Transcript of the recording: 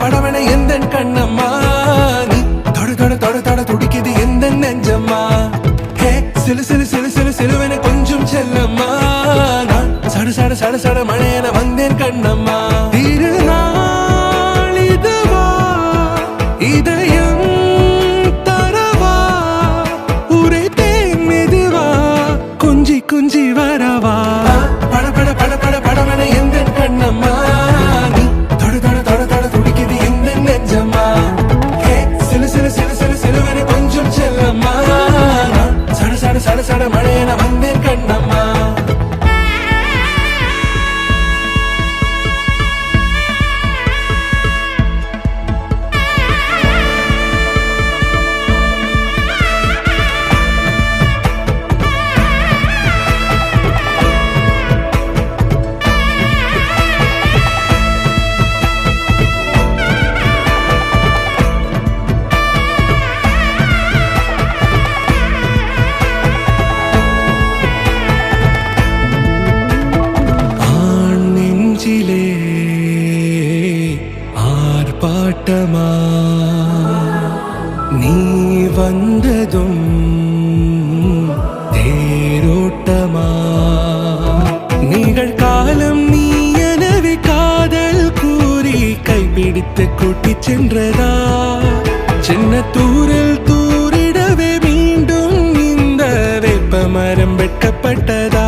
படவன எந்த கண்ணம்மா நீ தொட தொட தொட தொட துடிக்குது எந்த நெஞ்சம்மா ஹே சிலு சிலு சிலு சிலு சிலுவன கொஞ்சம் செல்லம்மா நான் சட சட சட சட மழையன வந்தேன் கண்ணம்மா திருநாள் இதுவா இதயம் தரவா உரைத்தேன் மெதுவா குஞ்சி குஞ்சி வரவா பட பட பட பட படவன எந்த கண்ணம்மா சட சட மழையன வந்தேன் கண்ணம்மா ஆர்ப்பாட்டமா நீ வந்ததும் தேரோட்டமா நிகழ்காலம் நீ எனவே காதல் கூறி கைப்பிடித்து கூட்டிச் சென்றதா சின்ன தூரில் தூரிடவே மீண்டும் இந்த வேப்ப மரம் வெட்கப்பட்டதா